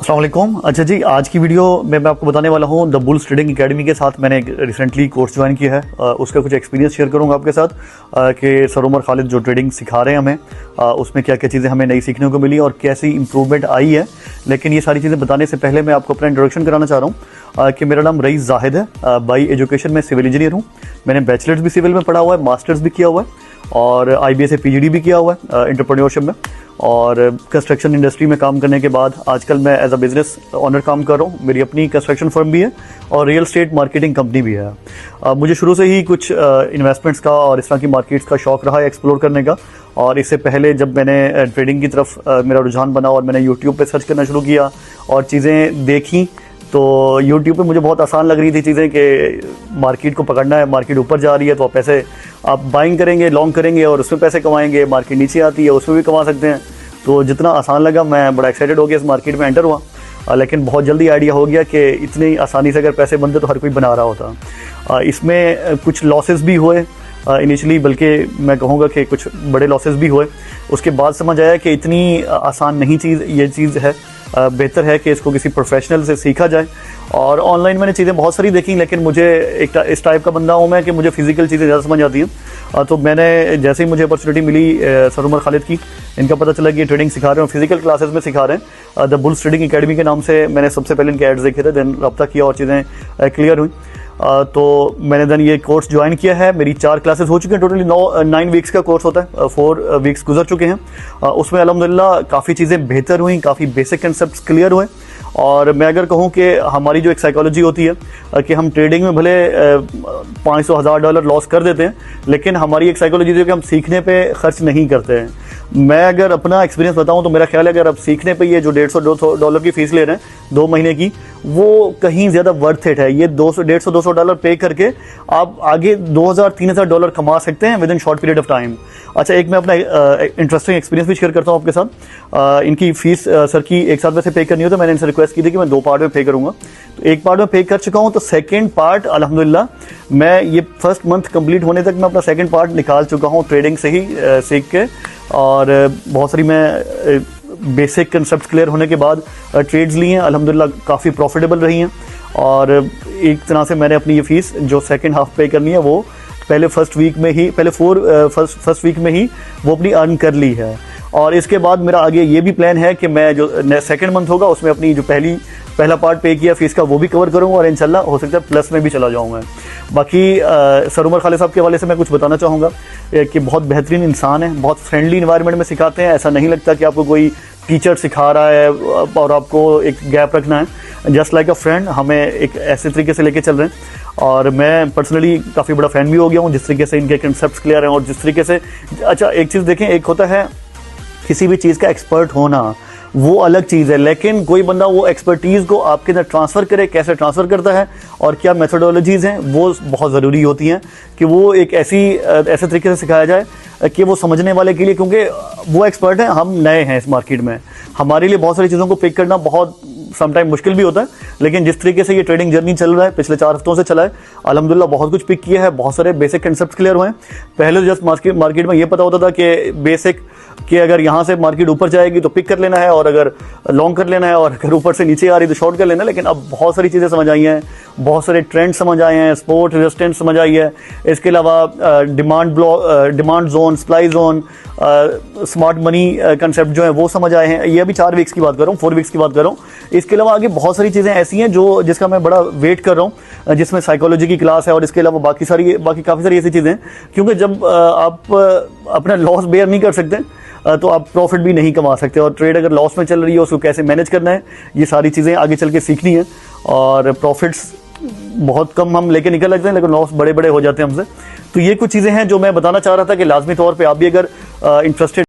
अस्सलाम वालेकुम। अच्छा जी, आज की वीडियो में मैं आपको बताने वाला हूँ द बुल्स ट्रेडिंग एकेडमी के साथ मैंने रिसेंटली कोर्स ज्वाइन किया है। उसका कुछ एक्सपीरियंस शेयर करूँगा आपके साथ कि सर उमर खालिद जो ट्रेडिंग सिखा रहे हैं हमें, उसमें क्या क्या चीज़ें हमें नई सीखने को मिली और कैसी इंप्रूवमेंट आई है। लेकिन ये सारी चीज़ें बताने से पहले मैं आपको अपना इंट्रोडक्शन कराना चाह रहा हूँ कि मेरा नाम रईस जाहिद है। बाई एजुकेशन में सिविल इंजीनियर हूँ। मैंने बैचलर्स भी सिविल में पढ़ा हुआ है, मास्टर्स भी किया हुआ है और IBA से PGD भी किया हुआ है एंटरप्रेन्योरशिप में। और कंस्ट्रक्शन इंडस्ट्री में काम करने के बाद आजकल मैं एज अ बिज़नेस ऑनर काम कर रहा हूँ। मेरी अपनी कंस्ट्रक्शन फर्म भी है और रियल एस्टेट मार्केटिंग कंपनी भी है। मुझे शुरू से ही कुछ इन्वेस्टमेंट्स का और इस तरह की मार्केट्स का शौक़ रहा है एक्सप्लोर करने का। और इससे पहले जब मैंने ट्रेडिंग की तरफ मेरा रुझान बना और मैंने यूट्यूब पे सर्च करना शुरू किया और चीज़ें देखी, तो यूट्यूब पे मुझे बहुत आसान लग रही थी चीज़ें कि मार्केट को पकड़ना है, मार्केट ऊपर जा रही है तो पैसे आप बाइंग करेंगे, लॉन्ग करेंगे और उसमें पैसे कमाएंगे। मार्केट नीचे आती है उसमें भी कमा सकते हैं। तो जितना आसान लगा मैं बड़ा एक्साइटेड हो गया इस मार्केट में एंटर हुआ। लेकिन बहुत जल्दी आइडिया हो गया कि इतनी आसानी से अगर पैसे बनते तो हर कोई बना रहा होता। इसमें कुछ लॉसेस भी हुए इनिशियली, बल्कि मैं कहूँगा कि कुछ बड़े लॉसेस भी हुए। उसके बाद समझ आया कि इतनी आसान नहीं ये चीज़ है, बेहतर है कि इसको किसी प्रोफेशनल से सीखा जाए। और ऑनलाइन मैंने चीज़ें बहुत सारी देखी, लेकिन मुझे एक इस टाइप का बंदा हूँ मैं कि मुझे फिजिकल चीज़ें ज़्यादा समझ आती हैं। तो मैंने जैसे ही मुझे अपॉर्चुनिटी मिली सर उमर खालिद की, इनका पता चला कि ये ट्रेडिंग सिखा रहे हैं, फिजिकल क्लासेस में सिखा रहे हैं द बुल्स ट्रेडिंग एकेडमी के नाम से। मैंने सबसे पहले इनके एड्स देखे थे, देन रब्ता किया और चीज़ें क्लियर हुई। तो मैंने देन ये कोर्स ज्वाइन किया है। मेरी 4 क्लासेस हो चुकी हैं। टोटली 9 वीक्स का कोर्स होता है, 4 वीक्स गुजर चुके हैं। उसमें अल्हम्दुलिल्लाह काफ़ी चीज़ें बेहतर हुई, काफ़ी बेसिक कंसेप्ट्स क्लियर हुए। और मैं अगर कहूँ कि हमारी जो एक साइकोलॉजी होती है कि हम ट्रेडिंग में भले $500,000 लॉस कर देते हैं, लेकिन हमारी एक साइकोलॉजी है कि हम सीखने पे खर्च नहीं करते हैं। मैं अगर अपना एक्सपीरियंस बताऊं तो मेरा ख्याल है अगर आप सीखने पे ये जो $150-200 की फ़ीस ले रहे हैं 2 महीने की, वो कहीं ज़्यादा वर्थ इट है। ये $150-200 पे करके आप आगे $2,000-3,000 कमा सकते हैं with in short period of time. अच्छा, एक मैं अपना इंटरेस्टिंग एक्सपीरियंस भी शेयर करता हूँ आपके साथ। इनकी फ़ीस सर की एक साथ वैसे पे करनी हो तो मैंने इनसे रिक्वेस्ट की थी कि मैं 2 पार्ट में पे करूँगा। तो एक पार्ट में पे कर चुका हूँ, तो सेकेंड पार्ट अल्हम्दुलिल्लाह मैं ये फर्स्ट मंथ कंप्लीट होने तक मैं अपना सेकेंड पार्ट निकाल चुका हूँ ट्रेडिंग से ही सीख के। और बहुत सारी मैं बेसिक कंसेप्ट क्लियर होने के बाद ट्रेड्स लिए हैं, अल्हम्दुलिल्लाह काफ़ी प्रॉफिटेबल रही हैं। और एक तरह से मैंने अपनी ये फ़ीस जो सेकंड हाफ पे करनी है वो पहले फर्स्ट वीक में ही फर्स्ट वीक में ही वो अपनी अर्न कर ली है। और इसके बाद मेरा आगे ये भी प्लान है कि मैं जो सेकंड मंथ होगा उसमें अपनी जो पहला पार्ट पे किया फ़ीस का वो भी कवर करूँगा और इंशाल्लाह हो सकता है प्लस में भी चला जाऊँगा। बाकी सर उमर खालिद साहब के हवाले से मैं कुछ बताना चाहूँगा कि बहुत बेहतरीन इंसान है, बहुत फ्रेंडली इन्वायरमेंट में सिखाते हैं। ऐसा नहीं लगता कि आपको कोई टीचर सिखा रहा है और आपको एक गैप रखना है। जस्ट लाइक अ फ्रेंड हमें एक ऐसे तरीके से लेके चल रहे हैं। और मैं पर्सनली काफ़ी बड़ा फ़ैन भी हो गया हूँ जिस तरीके से इनके कंसेप्ट क्लियर हैं और जिस तरीके से। अच्छा, एक चीज़ देखें, एक होता है किसी भी चीज़ का एक्सपर्ट होना, वो अलग चीज़ है, लेकिन कोई बंदा वो एक्सपर्टीज़ को आपके अंदर ट्रांसफ़र करे, कैसे ट्रांसफ़र करता है और क्या मेथोडोलॉजीज़ हैं, वो बहुत ज़रूरी होती हैं कि वो एक ऐसे तरीके से सिखाया जाए कि वो समझने वाले के लिए, क्योंकि वो एक्सपर्ट हैं, हम नए हैं इस मार्केट में। हमारे लिए बहुत सारी चीज़ों को पिक करना बहुत समटाइम मुश्किल भी होता है। लेकिन जिस तरीके से ये ट्रेडिंग जर्नी चल रहा है, पिछले 4 हफ्तों से चला है, अल्हम्दुलिल्लाह बहुत कुछ पिक किया है, बहुत सारे बेसिक कंसेप्ट क्लियर हुए हैं। पहले तो जस्ट मार्केट में ये पता होता था कि बेसिक कि अगर यहाँ से मार्केट ऊपर जाएगी तो पिक कर लेना है और अगर लॉन्ग कर लेना है और अगर ऊपर से नीचे आ रही तो शॉर्ट कर लेना है। लेकिन अब बहुत सारी चीज़ें समझ आई हैं, बहुत सारे ट्रेंड समझ आए हैं, सपोर्ट रेजिस्टेंस समझ आई है। इसके अलावा demand zone, supply zone, smart money concept जो है वो समझ आए हैं। ये अभी 4 वीक्स की बात कर रहा हूँ, 4 वीक्स की बात कर ररहा हूँ। इसके अलावा आगे बहुत सारी चीज़ें ऐसी हैं जिसका मैं बड़ा वेट कर रहा हूँ, जिसमें साइकोलॉजी की क्लास है और इसके अलावा बाकी काफ़ी सारी ऐसी चीज़ें। क्योंकि जब आप अपना लॉस बेयर नहीं कर सकते तो आप प्रॉफिट भी नहीं कमा सकते। और ट्रेड अगर लॉस में चल रही है उसको कैसे मैनेज करना है, ये सारी चीज़ें आगे चल के सीखनी है। और प्रॉफिट्स बहुत कम हम लेके निकल लगते हैं, लेकिन लॉस बड़े बड़े हो जाते हैं हमसे। तो ये कुछ चीज़ें हैं जो मैं बताना चाह रहा था कि लाजमी तौर पे आप भी अगर इंटरेस्टेड